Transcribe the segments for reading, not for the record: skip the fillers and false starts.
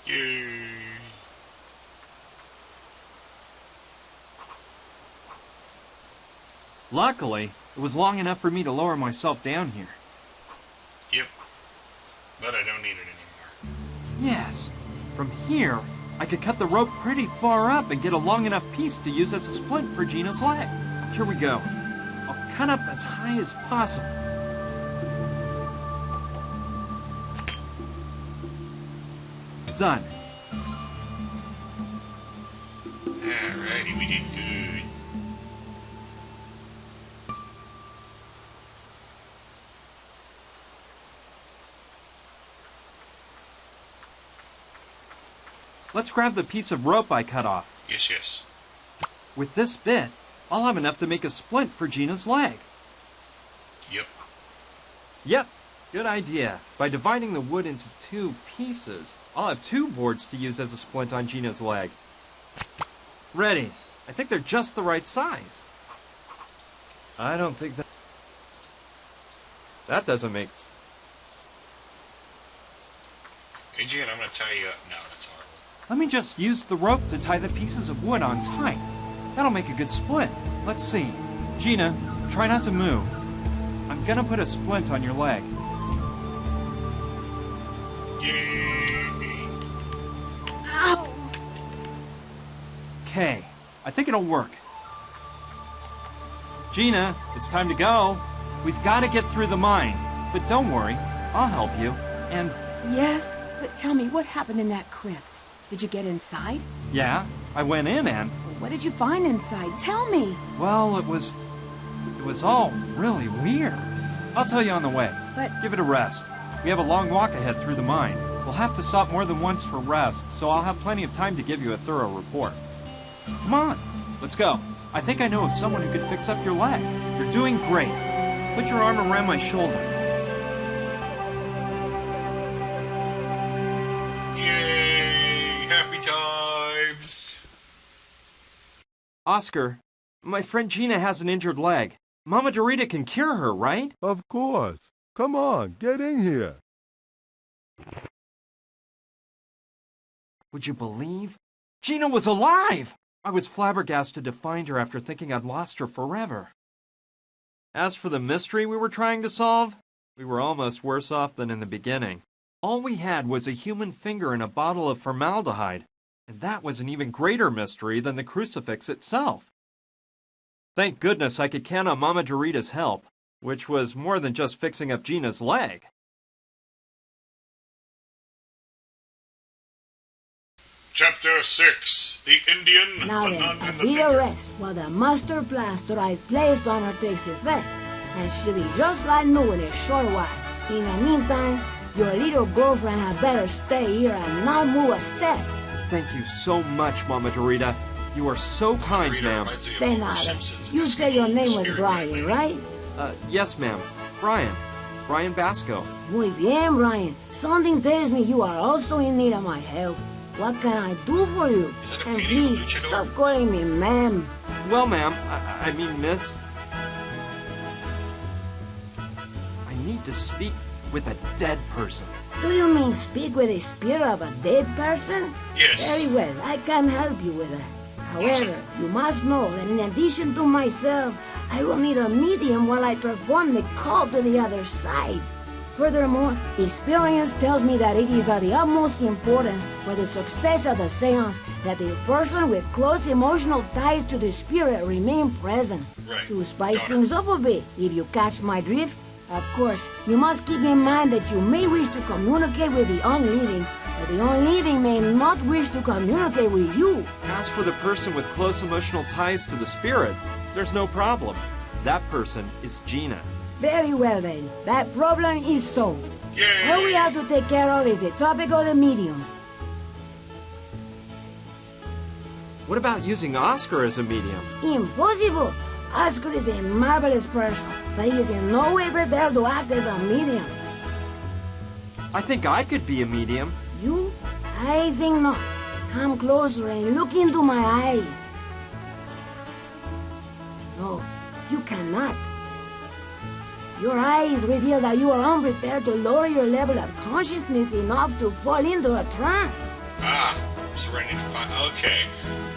Yay! Luckily, it was long enough for me to lower myself down here. Yep. But I don't need it anymore. Yes. From here, I could cut the rope pretty far up and get a long enough piece to use as a splint for Gina's leg. Here we go. I'll cut up as high as possible. Done. Alrighty, we did good. Let's grab the piece of rope I cut off. Yes, yes. With this bit, I'll have enough to make a splint for Gina's leg. Yep. Yep, good idea. By dividing the wood into 2 pieces, I'll have 2 boards to use as a splint on Gina's leg. Ready. I think they're just the right size. I don't think that... That doesn't make... Hey, Gina, I'm gonna tie you up. No, that's horrible. Let me just use the rope to tie the pieces of wood on tight. That'll make a good splint. Let's see. Gina, try not to move. I'm gonna put a splint on your leg. Yay! Ow! Okay, I think it'll work. Gina, it's time to go. We've got to get through the mine. But don't worry, I'll help you. And... Yes, but tell me, what happened in that crypt? Did you get inside? yeah, I went in and... What did you find inside? Tell me. well, it was all really weird. I'll tell you on the way. But... Give it a rest. We have a long walk ahead through the mine. We'll have to stop more than once for rest, so I'll have plenty of time to give you a thorough report. Come on, let's go. I think I know of someone who could fix up your leg. You're doing great. Put your arm around my shoulder. Yay! Happy times! Oscar, my friend Gina has an injured leg. Mama Dorita can cure her, right? Of course. Come on, get in here. Would you believe? Gina was alive! I was flabbergasted to find her after thinking I'd lost her forever. As for the mystery we were trying to solve, we were almost worse off than in the beginning. All we had was a human finger in a bottle of formaldehyde, and that was an even greater mystery than the crucifix itself. Thank goodness I could count on Mama Dorita's help, which was more than just fixing up Gina's leg. Chapter 6. The Indian, Now the then, Nun, a and the little Finger. rest while the mustard plaster I placed on her takes effect, and she'll be just like new in a short while. In the meantime, your little girlfriend had better stay here and not move a step. Thank you so much, Mama Dorita. You are so kind, Rita ma'am. reminds me of Then Homer Simpson's you said your name was Spirit Brian, Guide. right? Yes, ma'am. Brian. Brian Basco. Muy bien, Brian. Something tells me you are also in need of my help. What can I do for you? Is that a And painting of please, Luchador? stop calling me ma'am. Well, ma'am, I mean, miss. I need to speak with a dead person. Do you mean speak with the spirit of a dead person? Yes. Very well, I can help you with that. However, you must know that in addition to myself, I will need a medium while I perform the call to the other side. Furthermore, experience tells me that it is of the utmost importance for the success of the seance that the person with close emotional ties to the spirit remain present. Right. To spice Daughter. things up a bit, if you catch my drift. Of course, you must keep in mind that you may wish to communicate with the unliving, but the unliving may not wish to communicate with you. As for the person with close emotional ties to the spirit, there's no problem. That person is Gina. Very well then, that problem is solved. Yay! All we have to take care of is the topic of the medium. What about using Oscar as a medium? Impossible! Oscar is a marvelous person, but he is in no way prepared to act as a medium. I think I could be a medium. You? I think not. Come closer and look into my eyes. No, you cannot. Your eyes reveal that you are unprepared to lower your level of consciousness enough to fall into a trance. So I need to find... Okay.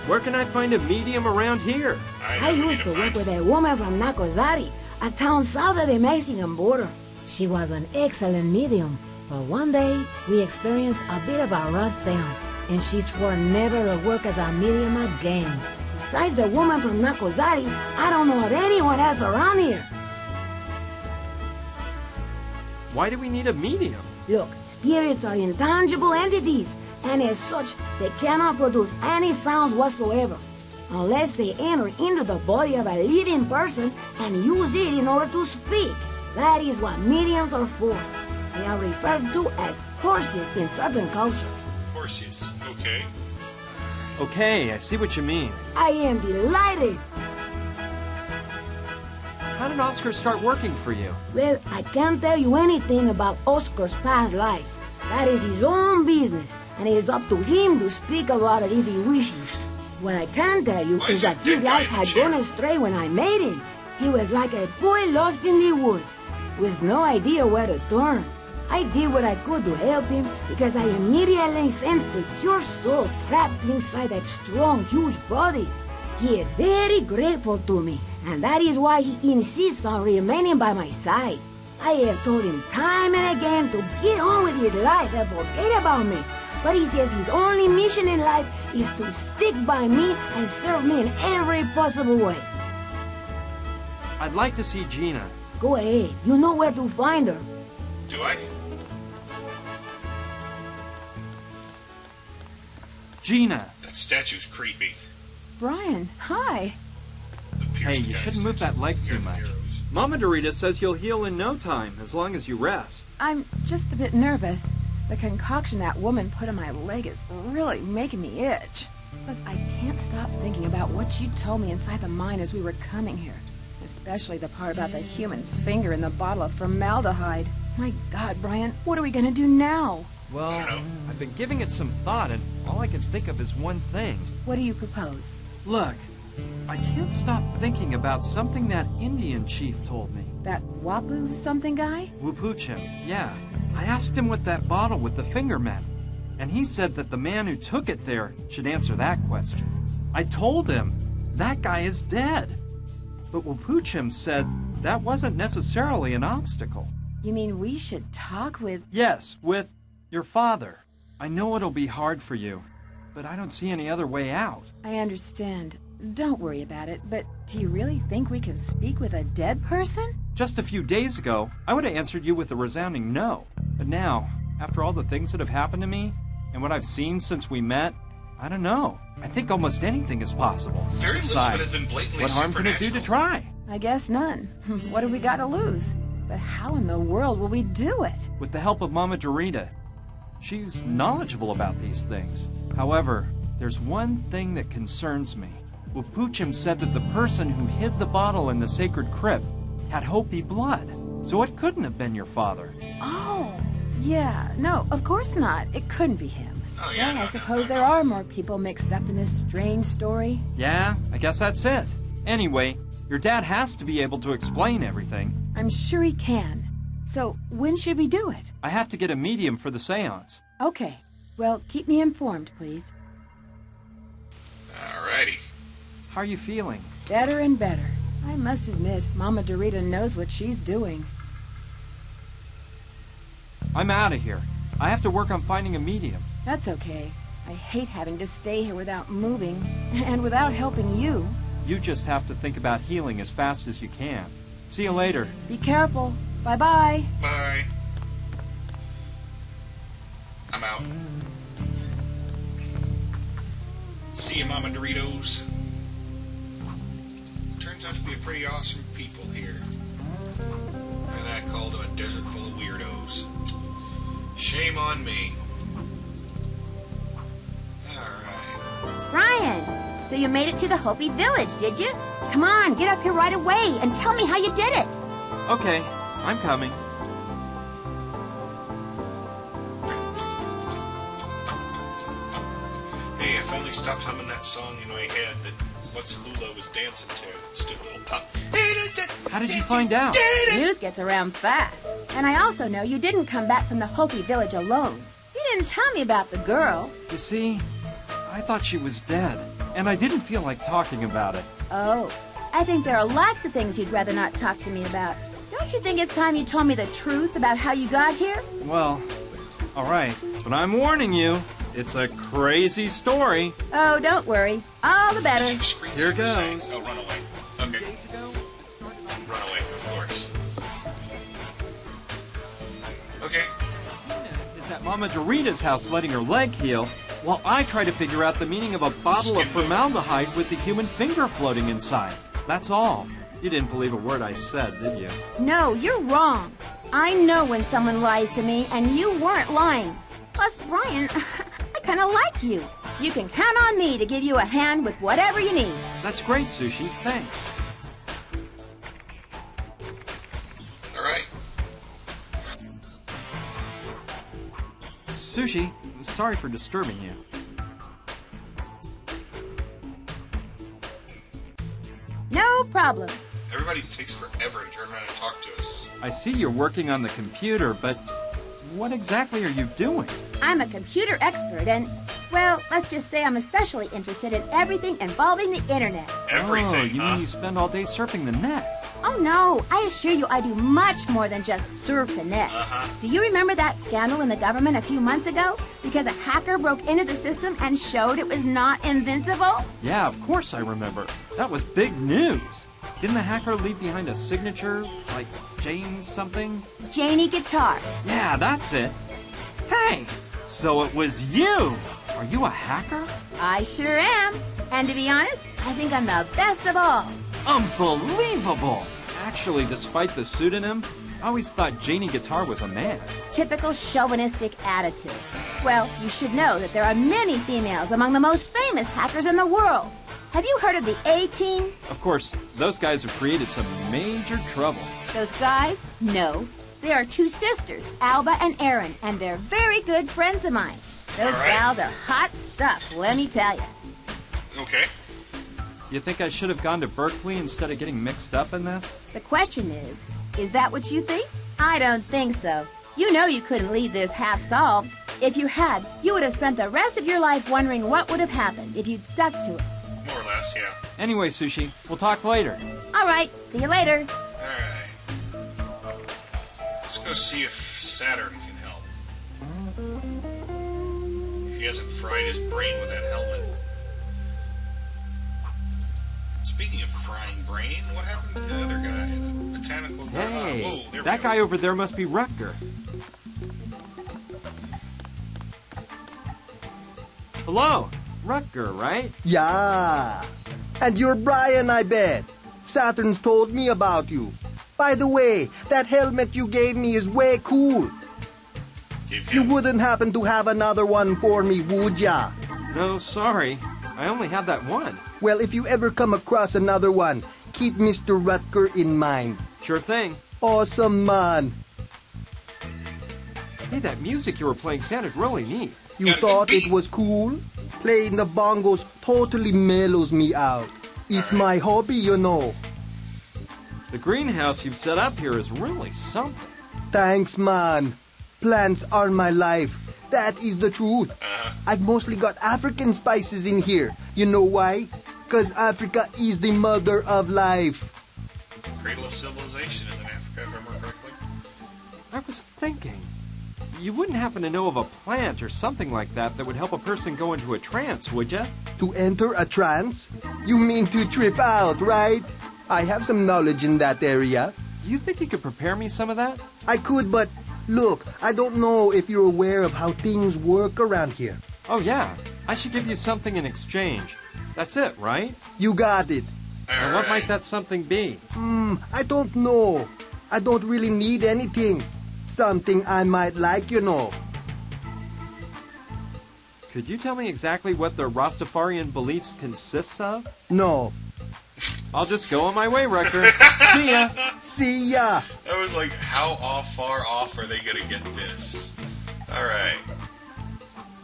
Where can I find a medium around here? I used to work with a woman from Nacozari, a town south of the Mexican border. She was an excellent medium, but one day we experienced a bit of a rough seance, and she swore never to work as a medium again. Besides the woman from Nacozari, I don't know of anyone else around here. Why do we need a medium? Look, spirits are intangible entities, and as such, they cannot produce any sounds whatsoever, unless they enter into the body of a living person and use it in order to speak. That is what mediums are for. They are referred to as horses in certain cultures. Horses. Okay. Okay, I see what you mean. I am delighted. How did Oscar start working for you? Well, I can't tell you anything about Oscar's past life. That is his own business, and it is up to him to speak about it if he wishes. What I can tell you is that his life had gone astray when I met him. He was like a boy lost in the woods, with no idea where to turn. I did what I could to help him because I immediately sensed the pure soul trapped inside that strong, huge body. He is very grateful to me, and that is why he insists on remaining by my side. I have told him time and again to get on with his life and forget about me. But he says his only mission in life is to stick by me and serve me in every possible way. I'd like to see Gina. Go ahead. You know where to find her. Do I? Gina! That statue's creepy. Brian, hi. The Hey, pierced you guy shouldn't move statue. that leg too Careful, much. arrows. Mama Dorita says you'll heal in no time, as long as you rest. I'm just a bit nervous. The concoction that woman put on my leg is really making me itch. Plus, I can't stop thinking about what you told me inside the mine as we were coming here. Especially the part about the human finger in the bottle of formaldehyde. My God, Brian, what are we gonna do now? Well, I don't know. I've been giving it some thought, and all I can think of is one thing. What do you propose? Look, I can't stop thinking about something that Indian chief told me. That Wapu something guy? Wupuchim, yeah. I asked him what that bottle with the finger meant, and he said that the man who took it there should answer that question. I told him, that guy is dead. But Wupuchim said that wasn't necessarily an obstacle. You mean we should talk with... Yes, with your father. I know it'll be hard for you, but I don't see any other way out. I understand. Don't worry about it, but do you really think we can speak with a dead person? Just a few days ago, I would have answered you with a resounding no. But now, after all the things that have happened to me, and what I've seen since we met, I don't know. I think almost anything is possible. Very little that has been blatantly what harm can it do to supernatural. try? I guess none. What have we got to lose? But how in the world will we do it? With the help of Mama Dorita. She's knowledgeable about these things. However, there's one thing that concerns me. Wupuchim said that the person who hid the bottle in the sacred crypt had Hopi blood, so it couldn't have been your father. Oh, yeah. No, of course not. It couldn't be him. Oh, yeah, Well, no, I no, suppose no, there no. are more people mixed up in this strange story. Yeah, I guess that's it. Anyway, your dad has to be able to explain everything. I'm sure he can. So, when should we do it? I have to get a medium for the seance. Okay. Well, keep me informed, please. Alrighty. How are you feeling? Better and better. I must admit, Mama Dorita knows what she's doing. I'm out of here. I have to work on finding a medium. That's okay. I hate having to stay here without moving, and without helping you. You just have to think about healing as fast as you can. See you later. Be careful. Bye-bye. Bye. I'm out. See you, Mama Doritos. Turns out to be a pretty awesome people here. And I called them a desert full of weirdos. Shame on me. Alright. Brian, so you made it to the Hopi village, did you? Come on, get up here right away and tell me how you did it. Okay, I'm coming. Hey, I finally stopped humming that song in my head that What's Lula was dancing to. Stupid old pop. How did you find out? News gets around fast. And I also know you didn't come back from the Hopi village alone. You didn't tell me about the girl. You see, I thought she was dead, and I didn't feel like talking about it. Oh, I think there are lots of things you'd rather not talk to me about. Don't you think it's time you told me the truth about how you got here? Well, all right, but I'm warning you, it's a crazy story. Oh, don't worry. All the better. Here goes. Oh, Runaway. Okay. Days ago, it started on Runaway, of course. Okay. Gina is at Mama Dorita's house letting her leg heal, while I try to figure out the meaning of a bottle of formaldehyde with the human finger floating inside. That's all. You didn't believe a word I said, did you? No, you're wrong. I know when someone lies to me, and you weren't lying. Plus, Brian, I kind of like you. You can count on me to give you a hand with whatever you need. That's great, Sushi. Thanks. All right. Sushi, sorry for disturbing you. No problem. Everybody takes forever to turn around and talk to us. I see you're working on the computer, but what exactly are you doing? I'm a computer expert, and, well, let's just say I'm especially interested in everything involving the internet. Everything, Oh, you huh? mean you spend all day surfing the net? Oh, no, I assure you I do much more than just surf the net. Do you remember that scandal in the government a few months ago? Because a hacker broke into the system and showed it was not invincible? Yeah, of course I remember. That was big news. Didn't the hacker leave behind a signature, like James something? Janie Guitar. Yeah, that's it. Hey, so it was you. Are you a hacker? I sure am. And to be honest, I think I'm the best of all. Unbelievable! Actually, despite the pseudonym, I always thought Janie Guitar was a man. Typical chauvinistic attitude. Well, you should know that there are many females among the most famous hackers in the world. Have you heard of the A-Team? Of course, those guys have created some major trouble. Those guys? No. They are two sisters, Alba and Erin, and they're very good friends of mine. Those All right. gals are hot stuff, let me tell you. Okay. You think I should have gone to Berkeley instead of getting mixed up in this? The question is that what you think? I don't think so. You know you couldn't leave this half-solved. If you had, you would have spent the rest of your life wondering what would have happened if you'd stuck to it. More or less, yeah. Anyway, Sushi, we'll talk later. All right, see you later. All right. Let's go see if Saturn can help. If he hasn't fried his brain with that helmet. Speaking of frying brain, what happened to the other guy? The botanical guy? Hey, Whoa, there we that go. guy over there must be Rutger. Hello, Rutger, right? Yeah. And you're Brian, I bet. Saturn's told me about you. By the way, that helmet you gave me is way cool. Give You him. wouldn't happen to have another one for me, would ya? No, sorry. I only have that one. Well, if you ever come across another one, keep Mr. Rutger in mind. Sure thing. Awesome, man. Hey, that music you were playing sounded really neat. You Got a good thought beat. it was cool? Playing the bongos totally mellows me out. It's All right. my hobby, you know. The greenhouse you've set up here is really something. Thanks, man. Plants are my life. That is the truth. I've mostly got African spices in here. You know why? 'Cause Africa is the mother of life. Cradle of civilization in Africa, if I remember correctly. I was thinking, you wouldn't happen to know of a plant or something like that that would help a person go into a trance, would you? To enter a trance? You mean to trip out, right? I have some knowledge in that area. Do you think you could prepare me some of that? I could, but look, I don't know if you're aware of how things work around here. Oh, yeah. I should give you something in exchange. That's it, right? You got it. And what might that something be? I don't know. I don't really need anything. Something I might like, you know. Could you tell me exactly what the Rastafarian beliefs consists of? No. I'll just go on my way, Rutger. See ya! See ya. I was like, how far off are they going to get this? All right.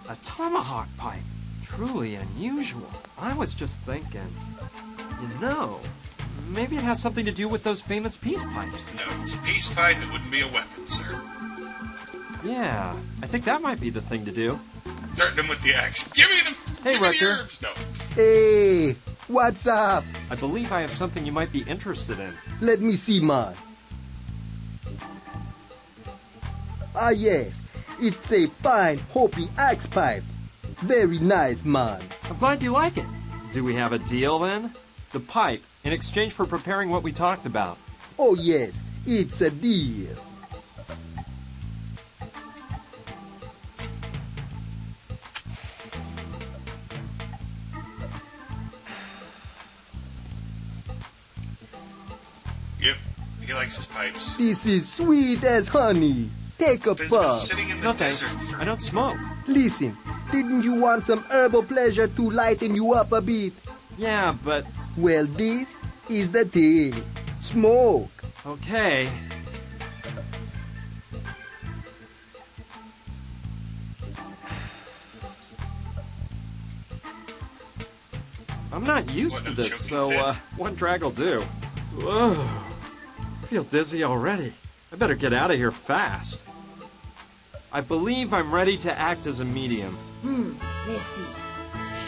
A tomahawk pipe. Truly unusual. I was just thinking, you know, maybe it has something to do with those famous peace pipes. No, it's a peace pipe. It wouldn't be a weapon, sir. Yeah, I think that might be the thing to do. Threaten him with the axe. Give me the Hey, give me the Rucker. herbs. No. Hey, what's up? I believe I have something you might be interested in. Let me see, man. Ah, yes. It's a fine Hopi axe pipe. Very nice, man. I'm glad you like it. Do we have a deal then? The pipe, in exchange for preparing what we talked about. Oh, yes. It's a deal. Yep. He likes his pipes. This is sweet as honey. Take a But he's been puff. sitting in the No thanks. desert for... I don't smoke. Listen, didn't you want some herbal pleasure to lighten you up a bit? Yeah, but... Well, this is the thing. Smoke. Okay. I'm not used What, to no this, choking so fit? one drag will do. Ugh. I feel dizzy already. I better get out of here fast. I believe I'm ready to act as a medium. Let's see.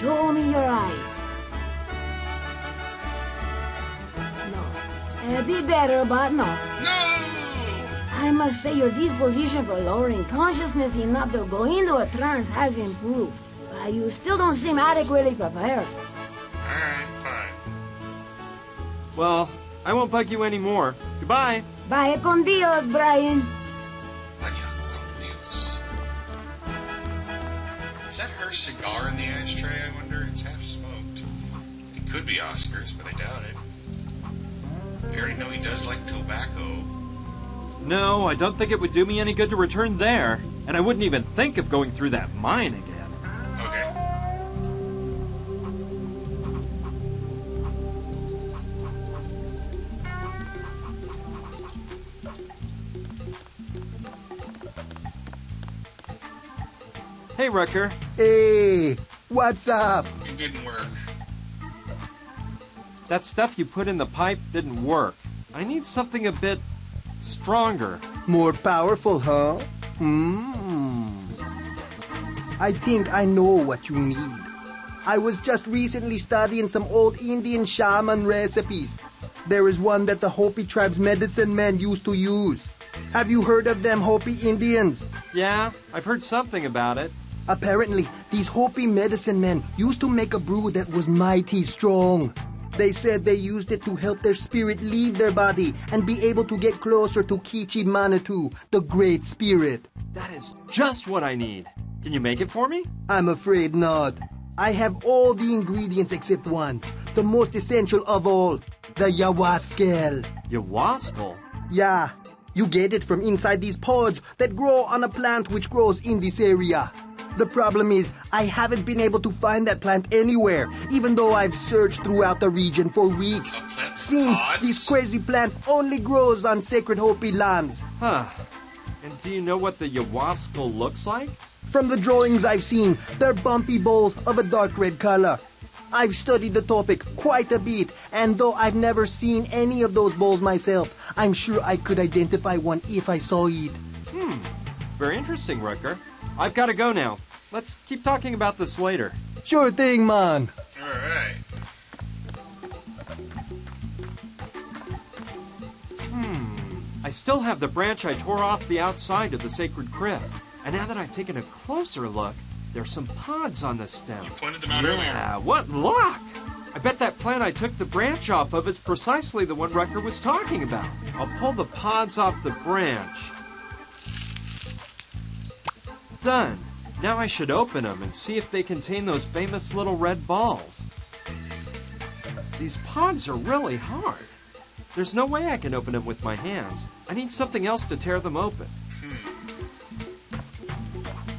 Show me your eyes. No. Be better, but no. No! I must say your disposition for lowering consciousness enough to go into a trance has improved. But you still don't seem adequately prepared. Alright, fine. Well, I won't bug you anymore. Goodbye. Vaya con Dios, Brian. Vaya con Dios. Is that her cigar in the ashtray, I wonder? It's half smoked. It could be Oscar's, but I doubt it. We already know he does like tobacco. No, I don't think it would do me any good to return there. And I wouldn't even think of going through that mine again. Okay. Hey, Rucker. Hey, what's up? It didn't work. That stuff you put in the pipe didn't work. I need something a bit stronger. More powerful, huh? I think I know what you need. I was just recently studying some old Indian shaman recipes. There is one that the Hopi tribe's medicine men used to use. Have you heard of them Hopi Indians? Yeah, I've heard something about it. Apparently, these Hopi medicine men used to make a brew that was mighty strong. They said they used it to help their spirit leave their body and be able to get closer to Kichi Manitou, the Great Spirit. That is just what I need. Can you make it for me? I'm afraid not. I have all the ingredients except one, the most essential of all, the Yawaskel. Yawaskal? Yeah, you get it from inside these pods that grow on a plant which grows in this area. The problem is, I haven't been able to find that plant anywhere, even though I've searched throughout the region for weeks. A plant with Seems pods? this crazy plant only grows on sacred Hopi lands. Huh. And do you know what the Yawaskal looks like? From the drawings I've seen, they're bumpy balls of a dark red color. I've studied the topic quite a bit, and though I've never seen any of those balls myself, I'm sure I could identify one if I saw it. Very interesting, Rucker. I've got to go now. Let's keep talking about this later. Sure thing, man. Alright. I still have the branch I tore off the outside of the sacred crypt. And now that I've taken a closer look, there's some pods on the stem. You pointed them out earlier. Yeah, what luck! I bet that plant I took the branch off of is precisely the one Rucker was talking about. I'll pull the pods off the branch. Done. Now I should open them and see if they contain those famous little red balls. These pods are really hard. There's no way I can open them with my hands. I need something else to tear them open.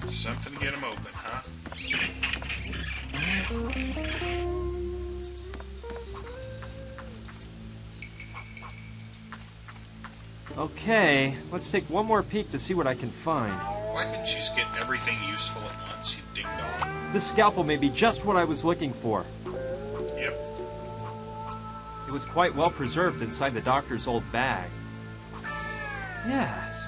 Something to get them open, huh? Okay, let's take one more peek to see what I can find. Why couldn't you just get everything useful at once, you ding-dong? This scalpel may be just what I was looking for. Yep. It was quite well preserved inside the doctor's old bag. Yes,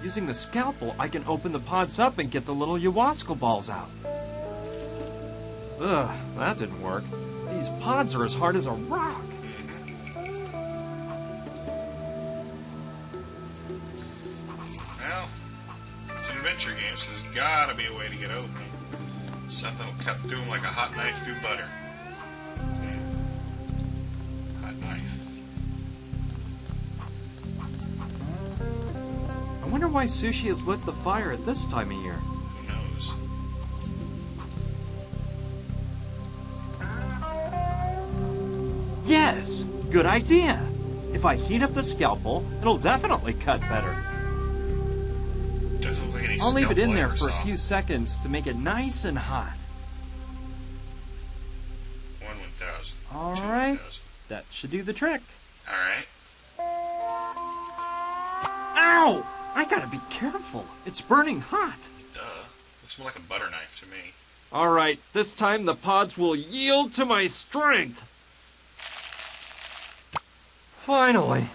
Using the scalpel, I can open the pods up and get the little ayahuasca balls out. Ugh, that didn't work. These pods are as hard as a rock. Well, it's an adventure game, so there's gotta be a way to get open. Something will cut through them like a hot knife through butter. Hot knife. I wonder why Sushi has lit the fire at this time of year. Who knows? Yes! Good idea! If I heat up the scalpel, it'll definitely cut better. Doesn't look like any I'll leave it in scalpel I there ever for a saw. few seconds to make it nice and hot. 1,000. Alright, 2,000. that should do the trick. Alright. Ow! I gotta be careful. It's burning hot. Duh. Looks more like a butter knife to me. Alright, this time the pods will yield to my strength. Finally.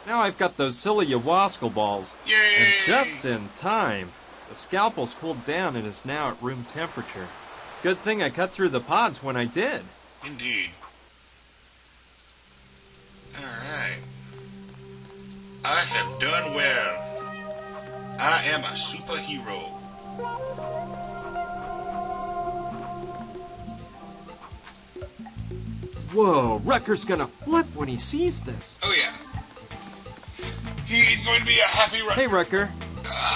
Now I've got those silly ayahuasca balls. Yay! And just in time. The scalpel's cooled down and is now at room temperature. Good thing I cut through the pods when I did. Indeed. Alright. I have done well. I am a superhero. Whoa, Rucker's gonna flip when he sees this. Oh yeah. He's going to be a happy Hey, Rucker.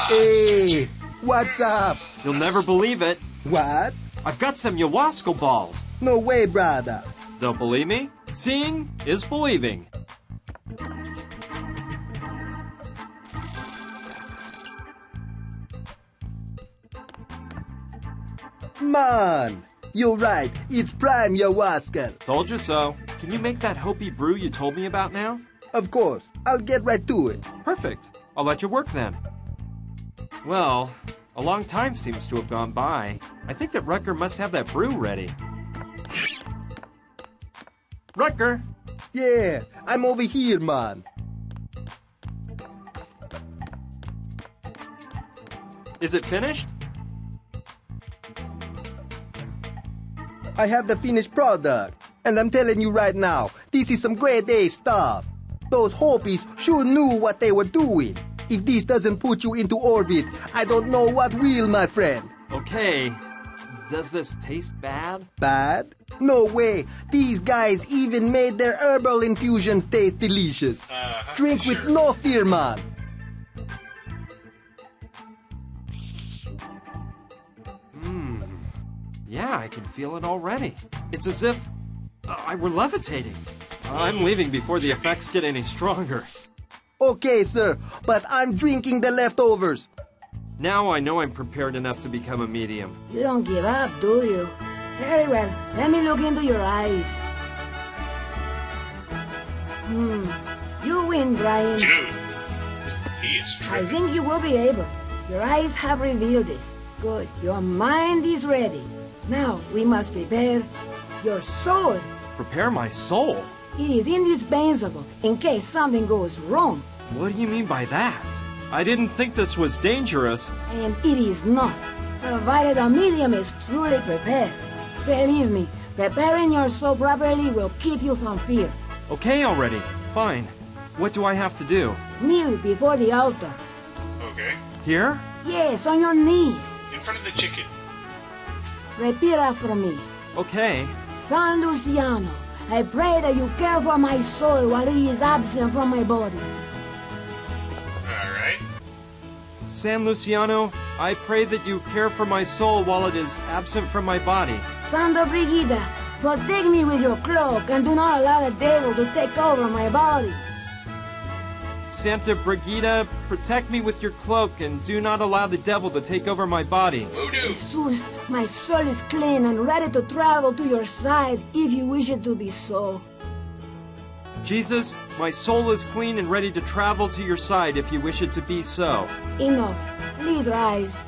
Hey, what's up? You'll never believe it. What? I've got some ayahuasca balls. No way, brother. Don't believe me? Seeing is believing. Man, you're right. It's prime ayahuasca. Told you so. Can you make that Hopi brew you told me about now? Of course, I'll get right to it. Perfect. I'll let you work then. Well, a long time seems to have gone by. I think that Rucker must have that brew ready. Rucker! Yeah, I'm over here, man. Is it finished? I have the finished product. And I'm telling you right now, this is some grade A stuff. Those Hopis sure knew what they were doing. If this doesn't put you into orbit, I don't know what will, my friend. Okay. Does this taste bad? Bad? No way. These guys even made their herbal infusions taste delicious. Drink with no fear, man. Yeah, I can feel it already. It's as if I were levitating. I'm leaving before the effects get any stronger. Okay, sir, but I'm drinking the leftovers. Now I know I'm prepared enough to become a medium. You don't give up, do you? Very well. Let me look into your eyes. You win, Brian. Dude, he is I tripping. think you will be able. Your eyes have revealed it. Good. Your mind is ready. Now we must prepare your soul. Prepare my soul? It is indispensable in case something goes wrong. What do you mean by that? I didn't think this was dangerous. And it is not, provided a medium is truly prepared. Believe me, preparing your soul properly will keep you from fear. Okay already. Fine. What do I have to do? Kneel before the altar. Okay. Here? Yes, on your knees. In front of the chicken. Repeat after me. Okay. San Luciano, I pray that you care for my soul while it is absent from my body. Alright. San Luciano, I pray that you care for my soul while it is absent from my body. Santa Brigida, protect me with your cloak and do not allow the devil to take over my body. Santa Brigida, protect me with your cloak and do not allow the devil to take over my body. Voodoo. Jesus, my soul is clean and ready to travel to your side if you wish it to be so. Jesus, my soul is clean and ready to travel to your side if you wish it to be so. Enough. Please rise.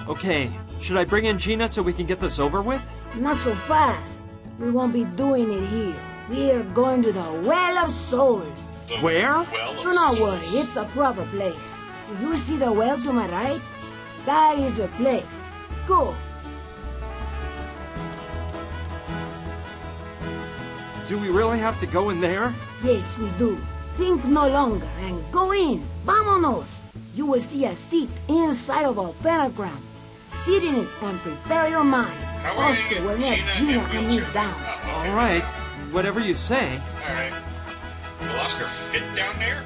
Okay, should I bring in Gina so we can get this over with? Not so fast. We won't be doing it here. We are going to the Well of Souls. Where? Well of Do not souls. worry, it's the proper place. Do you see the well to my right? That is the place. Go. Do we really have to go in there? Yes, we do. Think no longer and go in. Vámonos. You will see a seat inside of a pentagram. Sit in it and prepare your mind. How are you Oscar gonna will get let Gina Gina in and me wheelchair? down. Oh, okay, All right, whatever you say. All right. Will Oscar fit down there?